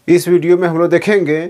इस वीडियो में हम लोग देखेंगे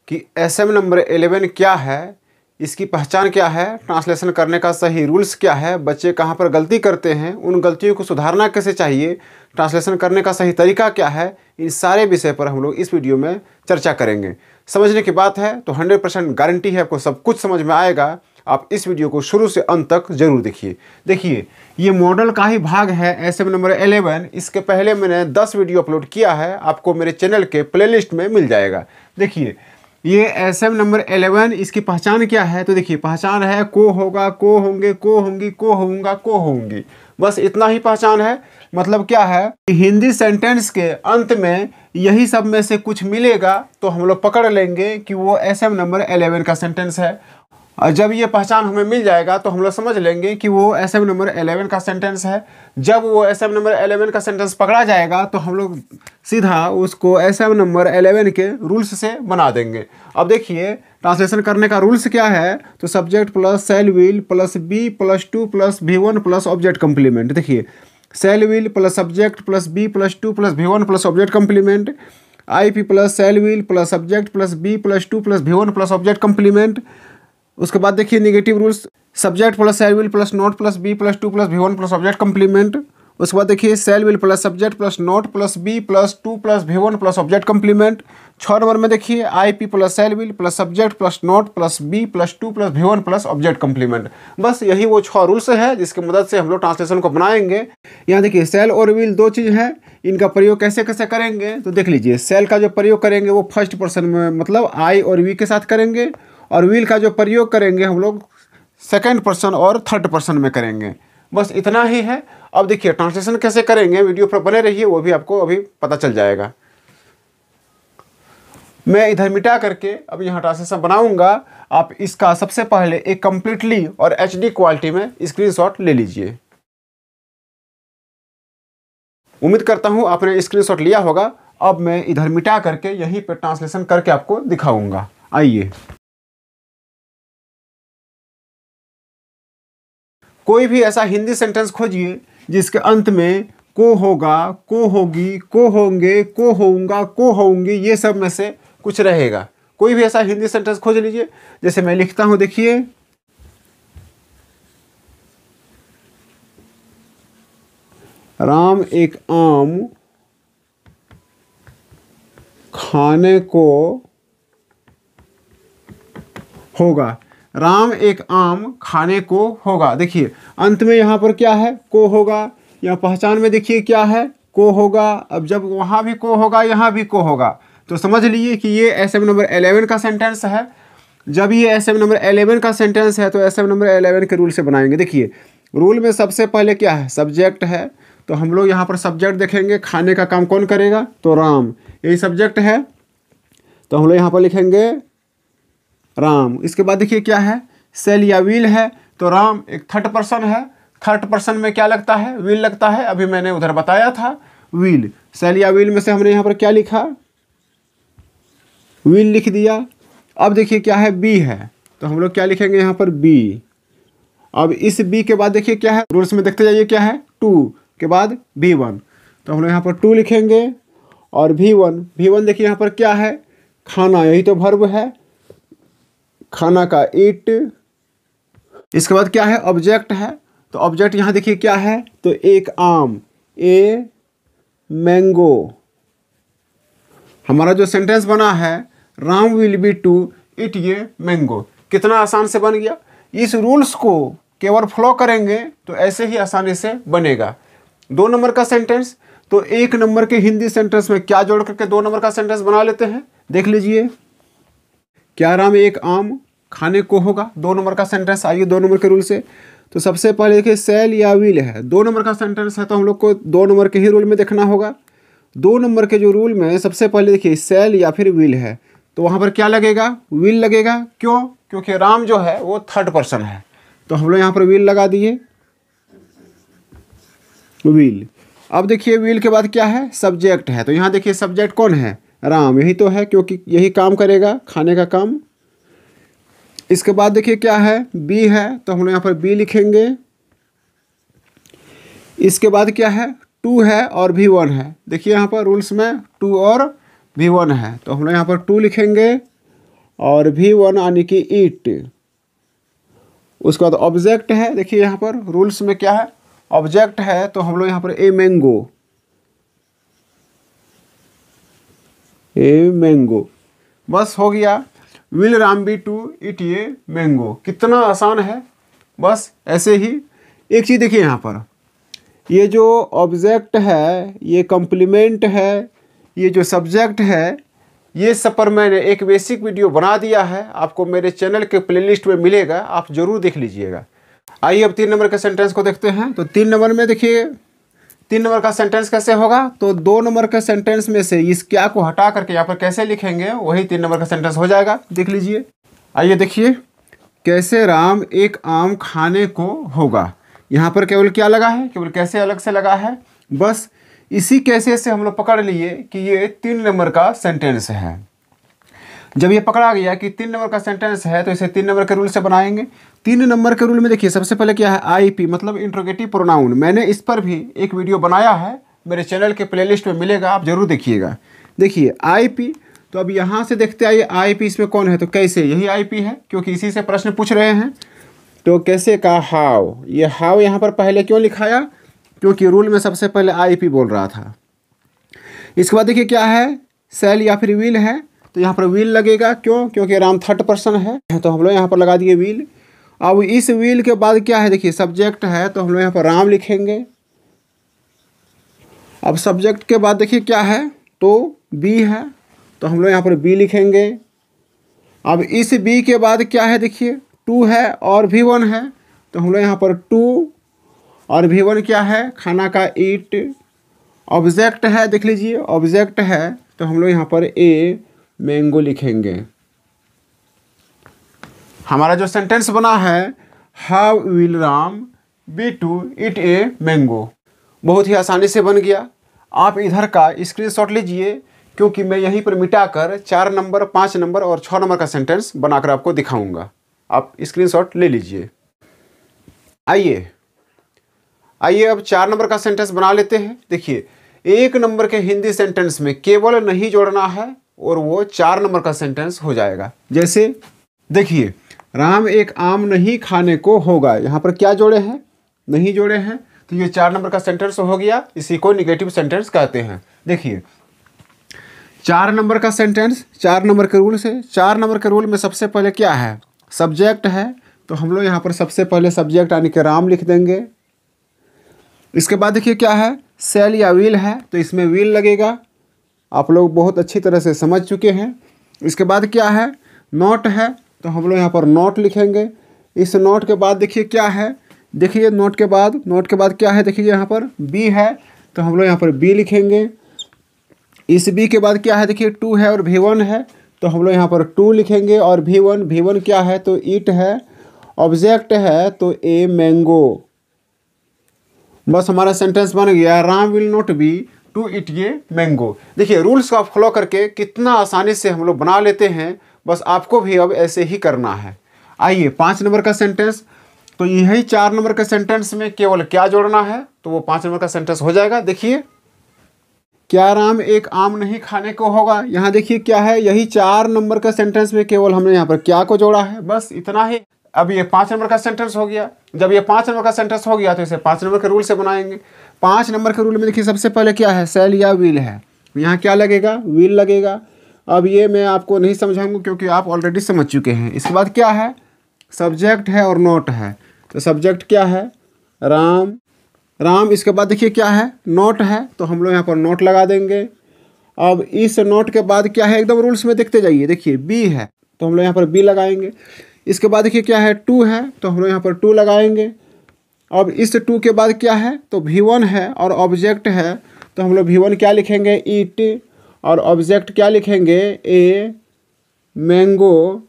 कि एसएम नंबर 11 क्या है, इसकी पहचान क्या है, ट्रांसलेशन करने का सही रूल्स क्या है, बच्चे कहाँ पर गलती करते हैं, उन गलतियों को सुधारना कैसे चाहिए, ट्रांसलेशन करने का सही तरीका क्या है, इन सारे विषय पर हम लोग इस वीडियो में चर्चा करेंगे। समझने की बात है तो 100% गारंटी है आपको सब कुछ समझ में आएगा। आप इस वीडियो को शुरू से अंत तक जरूर देखिए। देखिए, ये मॉडल का ही भाग है एसएम नंबर 11। इसके पहले मैंने 10 वीडियो अपलोड किया है, आपको मेरे चैनल के प्लेलिस्ट में मिल जाएगा। देखिए, ये एसएम नंबर 11, इसकी पहचान क्या है? तो देखिए, पहचान है को होगा, को होंगे, को होंगी, को होऊंगा, को होंगी। बस इतना ही पहचान है। मतलब क्या है, हिंदी सेंटेंस के अंत में यही सब में से कुछ मिलेगा तो हम लोग पकड़ लेंगे कि वो एसएम नंबर 11 का सेंटेंस है। और जब ये पहचान हमें मिल जाएगा तो हम लोग समझ लेंगे कि वो एसएम नंबर 11 का सेंटेंस है। जब वो एसएम नंबर 11 का सेंटेंस पकड़ा जाएगा तो हम लोग सीधा उसको एसएम नंबर 11 के रूल्स से बना देंगे। अब देखिए, ट्रांसलेशन करने का रूल्स क्या है? तो subject plus cell will plus be plus 2 plus V1 plus object complement. देखिए, shall will plus subject plus be plus 2 plus V1 plus object complement, IP plus cell will plus subject plus be plus 2 plus V1 plus object complement. उसके बाद देखिए negative rules, subject plus cell will plus not plus be plus 2 plus V1 plus object complement. उसके बाद देखिए shall will plus subject plus not plus be plus 2 plus V1 plus object complement. 6 number में देखिए IP plus cell will plus subject plus not plus be plus 2 plus V1 plus object complement. बस यही वो 6 rules है जिसकी मदद से हम लोग ट्रांसलेशन को बनाएंगे। यहाँ देखिए, सेल और विल दो चीज़ है, इनका प्रयोग कैसे कैसे करेंगे तो देख लीजिए। सेल का जो प्रयोग करेंगे वो फर्स्ट पर्सन में, मतलब आई और वी के साथ करेंगे, और विल का जो प्रयोग करेंगे हम लोग सेकंड पर्सन और थर्ड पर्सन में करेंगे। बस इतना ही है। अब देखिए ट्रांसलेशन कैसे करेंगे, वीडियो पर बने रहिए, वो भी आपको अभी पता चल जाएगा। मैं इधर मिटा करके अब यहाँ ट्रांसलेशन बनाऊंगा। आप इसका सबसे पहले एक कंप्लीटली और HD क्वालिटी में स्क्रीनशॉट ले लीजिए। उम्मीद करता हूँ आपने स्क्रीनशॉट लिया होगा। अब मैं इधर मिटा करके यहीं पे ट्रांसलेशन करके आपको दिखाऊंगा। आइए, कोई भी ऐसा हिंदी सेंटेंस खोजिए जिसके अंत में को होगा, को होगी, को होंगे, को होऊंगा, को होऊंगी, ये सब में से कुछ रहेगा। कोई भी ऐसा हिंदी सेंटेंस खोज लीजिए। जैसे मैं लिखता हूं, देखिए, राम एक आम खाने को होगा। राम एक आम खाने को होगा। देखिए अंत में यहाँ पर क्या है? को होगा। यहाँ पहचान में देखिए क्या है? को होगा। अब जब वहाँ भी को होगा, यहाँ भी को होगा, तो समझ लीजिए कि ये एसएम नंबर 11 का सेंटेंस है। जब ये एसएम नंबर 11 का सेंटेंस है तो एसएम नंबर 11 के रूल से बनाएंगे। देखिए, रूल में सबसे पहले क्या है? सब्जेक्ट है, तो हम लोग यहाँ पर सब्जेक्ट देखेंगे। खाने का काम कौन करेगा? तो राम, यही सब्जेक्ट है, तो हम लोग यहाँ पर लिखेंगे राम। इसके बाद देखिए क्या है? सेल या विल है, तो राम एक थर्ड पर्सन है। थर्ड पर्सन में क्या लगता है? विल लगता है। अभी मैंने उधर बताया था विल। सेल या विल में से हमने यहाँ पर क्या लिखा? विल लिख दिया। अब देखिए क्या है? बी है, तो हम लोग क्या लिखेंगे यहाँ पर? बी। अब इस बी के बाद देखिए क्या है? रूल्स में देखते जाइए क्या है? 2 के बाद V1, तो हम लोग यहाँ पर 2 लिखेंगे। और V1 देखिए यहाँ पर क्या है? खाना, यही तो वर्ब है, खाना का ईट। इसके बाद क्या है? ऑब्जेक्ट है, तो ऑब्जेक्ट यहाँ देखिए क्या है? तो एक आम, ए मैंगो। हमारा जो सेंटेंस बना है, Ram will be to eat a mango. कितना आसान से बन गया। इस रूल्स को केवल फॉलो करेंगे तो ऐसे ही आसानी से बनेगा। 2 नंबर का सेंटेंस, तो 1 नंबर के हिंदी सेंटेंस में क्या जोड़ करके 2 नंबर का सेंटेंस बना लेते हैं। देख लीजिए, क्या राम एक आम खाने को होगा? 2 नंबर का सेंटेंस। आइए 2 नंबर के रूल से। तो सबसे पहले देखिए, सेल या विल है, 2 नंबर का सेंटेंस है, तो हम लोग को 2 नंबर के ही रूल में देखना होगा। 2 नंबर के जो रूल में सबसे पहले देखिए सेल या फिर विल है, तो वहाँ पर क्या लगेगा? विल लगेगा। क्यों? क्योंकि राम जो है वो थर्ड पर्सन है, तो हम लोग यहाँ पर विल लगा दिए, विल। अब देखिए विल के बाद क्या है? सब्जेक्ट है, तो यहाँ देखिए सब्जेक्ट कौन है? राम, यही तो है, क्योंकि यही काम करेगा, खाने का काम। इसके बाद देखिए क्या है? बी है, तो हम लोग यहाँ पर बी लिखेंगे। इसके बाद क्या है? 2 है और V1 है। देखिए यहाँ पर रूल्स में 2 और V1 है, तो हम लोग यहाँ पर 2 लिखेंगे और V1 यानी कि ईट। उसके बाद ऑब्जेक्ट है, देखिए यहाँ पर रूल्स में क्या है, ऑब्जेक्ट है तो हम लोग यहाँ पर ए मैंगो, बस हो गया। Will Ram be to eat a mango, कितना आसान है। बस ऐसे ही एक चीज़ देखिए यहाँ पर, ये जो ऑब्जेक्ट है, ये कॉम्प्लीमेंट है, ये जो सब्जेक्ट है, ये सब पर मैंने एक बेसिक वीडियो बना दिया है, आपको मेरे चैनल के प्लेलिस्ट में मिलेगा, आप ज़रूर देख लीजिएगा। आइए अब 3 नंबर के सेंटेंस को देखते हैं। तो 3 नंबर में देखिए 3 नंबर का सेंटेंस कैसे होगा, तो 2 नंबर के सेंटेंस में से इस क्या को हटा करके यहाँ पर कैसे लिखेंगे, वही 3 नंबर का सेंटेंस हो जाएगा। देख लीजिए, आइए देखिए, कैसे राम एक आम खाने को होगा। यहाँ पर केवल क्या लगा है, केवल कैसे अलग से लगा है। बस इसी कैसे से हम लोग पकड़ लिए कि ये 3 नंबर का सेंटेंस है। जब ये पकड़ा गया कि 3 नंबर का सेंटेंस है तो इसे 3 नंबर के रूल से बनाएंगे। 3 नंबर के रूल में देखिए सबसे पहले क्या है, आईपी मतलब इंट्रोगेटिव प्रोनाउन। मैंने इस पर भी एक वीडियो बनाया है, मेरे चैनल के प्लेलिस्ट में मिलेगा, आप जरूर देखिएगा। देखिए आईपी, तो अब यहाँ से देखते आइए आईपी इसमें कौन है, तो कैसे, यही आईपी है क्योंकि इसी से प्रश्न पूछ रहे हैं। तो कैसे का हाउ, ये हाउ यहाँ पर पहले क्यों लिखाया, क्योंकि रूल में सबसे पहले आईपी बोल रहा था। इसके बाद देखिए क्या है, सेल या फिर व्हील है, तो यहाँ पर व्हील लगेगा, क्यों, क्योंकि राम 3rd पर्सन है, तो हम लोग यहाँ पर लगा दिए व्हील। अब इस व्हील के बाद क्या है, देखिए सब्जेक्ट है, तो हम लोग यहाँ पर राम लिखेंगे। अब सब्जेक्ट के बाद देखिए क्या है, तो बी है, तो हम लोग यहाँ पर बी लिखेंगे। अब इस बी के बाद क्या है, देखिए 2 है और V1 है, तो हम लोग यहाँ पर 2 और V1 क्या है, खाना का ईट। ऑब्जेक्ट है, देख लीजिए ऑब्जेक्ट है, तो हम लोग यहाँ पर ए मैंगो लिखेंगे। हमारा जो सेंटेंस बना है, how will Ram be to eat a mango, बहुत ही आसानी से बन गया। आप इधर का स्क्रीनशॉट लीजिए, क्योंकि मैं यहीं पर मिटाकर 4 नंबर, 5 नंबर और 6 नंबर का सेंटेंस बनाकर आपको दिखाऊंगा। आप स्क्रीनशॉट ले लीजिए। आइए अब 4 नंबर का सेंटेंस बना लेते हैं। देखिए 1 नंबर के हिंदी सेंटेंस में केवल नहीं जोड़ना है और वो 4 नंबर का सेंटेंस हो जाएगा। जैसे देखिए, राम एक आम नहीं खाने को होगा, यहाँ पर क्या जोड़े हैं, नहीं जोड़े हैं, तो ये 4 नंबर का सेंटेंस हो गया। इसी को नेगेटिव सेंटेंस कहते हैं। देखिए 4 नंबर का सेंटेंस 4 नंबर के रूल से, 4 नंबर के रूल में सबसे पहले क्या है, सब्जेक्ट है, तो हम लोग यहाँ पर सबसे पहले सब्जेक्ट यानी कि राम लिख देंगे। इसके बाद देखिए क्या है, सेल या व्हील है, तो इसमें व्हील लगेगा, आप लोग बहुत अच्छी तरह से समझ चुके हैं। इसके बाद क्या है, नोट है, तो हम लोग यहाँ पर नोट लिखेंगे। इस नोट के बाद देखिए क्या है, देखिए नोट के बाद क्या है, देखिए यहाँ पर बी है, तो हम लोग यहाँ पर बी लिखेंगे। इस बी के बाद क्या है, देखिए 2 है और V1 है, तो हम लोग यहाँ पर 2 लिखेंगे। और V1 क्या है, तो ईट है। ऑब्जेक्ट है तो ए मैंगो। बस हमारा सेंटेंस बन गया, Ram will not be to eat a mango. देखिए रूल्स का फॉलो करके कितना आसानी से हम लोग बना लेते हैं। बस आपको भी अब ऐसे ही करना है। आइए 5 नंबर का सेंटेंस, तो यही 4 नंबर के सेंटेंस में केवल क्या जोड़ना है, तो वो 5 नंबर का सेंटेंस हो जाएगा। देखिए, क्या राम एक आम नहीं खाने को होगा, यहाँ देखिए क्या है, यही 4 नंबर का सेंटेंस में केवल हमने यहाँ पर क्या को जोड़ा है, बस इतना ही। अब ये 5 नंबर का सेंटेंस हो गया। जब ये 5 नंबर का सेंटेंस हो गया तो इसे 5 नंबर के रूल से बनाएंगे। 5 नंबर के रूल में देखिए सबसे पहले क्या है, सेल या व्हील है, यहाँ क्या लगेगा, व्हील लगेगा। अब ये मैं आपको नहीं समझाऊंगा क्योंकि आप ऑलरेडी समझ चुके हैं। इसके बाद क्या है, सब्जेक्ट है और नोट है, तो सब्जेक्ट क्या है, राम। इसके बाद देखिए क्या है, नोट है, तो हम लोग यहाँ पर नोट लगा देंगे। अब इस नोट के बाद क्या है, एकदम रूल्स में देखते जाइए, देखिए बी है, तो हम लोग यहाँ पर बी लगाएंगे। इसके बाद देखिए क्या है, 2 है, तो हम लोग यहाँ पर 2 लगाएंगे। अब इस 2 के बाद क्या है, तो V1 है और ऑब्जेक्ट है, तो हम लोग V1 क्या लिखेंगे, ईट, और ऑब्जेक्ट क्या लिखेंगे, ए मैंगो।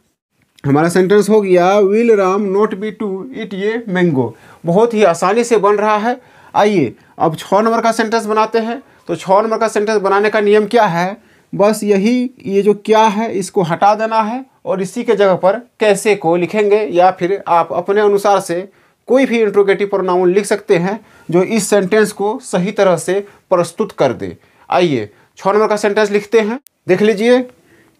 हमारा सेंटेंस हो गया, will Ram not be to eat a mango. बहुत ही आसानी से बन रहा है। आइए अब 6 नंबर का सेंटेंस बनाते हैं। तो 6 नंबर का सेंटेंस बनाने का नियम क्या है, बस यही, ये जो क्या है इसको हटा देना है और इसी के जगह पर कैसे को लिखेंगे, या फिर आप अपने अनुसार से कोई भी इंट्रोगेटिव प्रोनाउन लिख सकते हैं जो इस सेंटेंस को सही तरह से प्रस्तुत कर दे। आइए 6 नंबर का सेंटेंस लिखते हैं। देख लीजिए,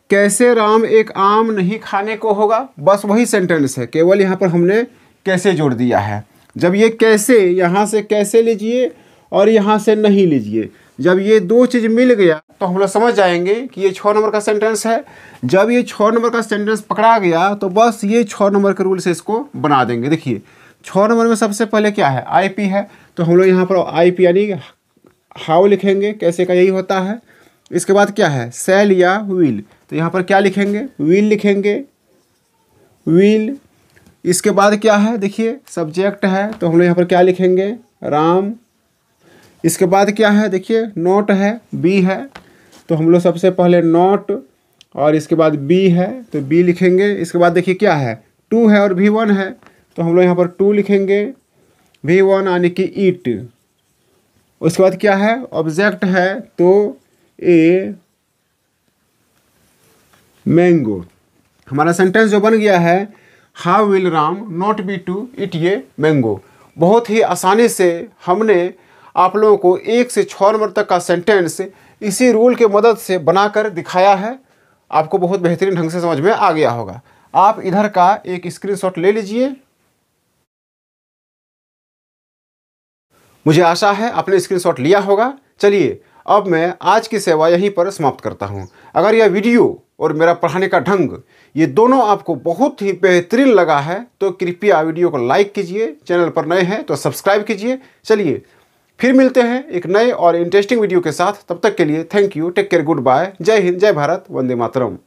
कैसे राम एक आम नहीं खाने को होगा, बस वही सेंटेंस है, केवल यहाँ पर हमने कैसे जोड़ दिया है। जब ये कैसे, यहाँ से कैसे लीजिए और यहाँ से नहीं लीजिए, जब ये दो चीज़ मिल गया तो हम लोग समझ जाएंगे कि ये 6 नंबर का सेंटेंस है। जब ये 6 नंबर का सेंटेंस पकड़ा गया तो बस ये 6 नंबर के रूल से इसको बना देंगे। देखिए 6 नंबर में सबसे पहले क्या है, IP है, तो हम लोग यहाँ पर IP यानी हाउ लिखेंगे, कैसे का यही होता है। इसके बाद क्या है, सेल या विल, तो यहाँ पर क्या लिखेंगे, विल लिखेंगे, विल। इसके बाद क्या है, देखिए सब्जेक्ट है, तो हम लोग यहाँ पर क्या लिखेंगे, राम। इसके बाद क्या है, देखिए नोट है, बी है, तो हम लोग सबसे पहले नोट, और इसके बाद बी है तो बी लिखेंगे। इसके बाद देखिए क्या है, टू है और V1 है, तो हम लोग यहाँ पर टू लिखेंगे, V1 यानी कि ईट। उसके बाद क्या है, ऑब्जेक्ट है, तो ए मैंगो। हमारा सेंटेंस जो बन गया है, how will Ram not be to eat a mango. बहुत ही आसानी से हमने आप लोगों को 1 से 6 नंबर तक का सेंटेंस इसी रूल के मदद से बनाकर दिखाया है। आपको बहुत बेहतरीन ढंग से समझ में आ गया होगा। आप इधर का एक स्क्रीनशॉट ले लीजिए। मुझे आशा है आपने स्क्रीनशॉट लिया होगा। चलिए अब मैं आज की सेवा यहीं पर समाप्त करता हूं। अगर यह वीडियो और मेरा पढ़ाने का ढंग ये दोनों आपको बहुत ही बेहतरीन लगा है तो कृपया वीडियो को लाइक कीजिए, चैनल पर नए हैं तो सब्सक्राइब कीजिए। चलिए फिर मिलते हैं एक नए और इंटरेस्टिंग वीडियो के साथ। तब तक के लिए thank you, take care, good bye, Jai Hind, जय भारत, वंदे मातरम।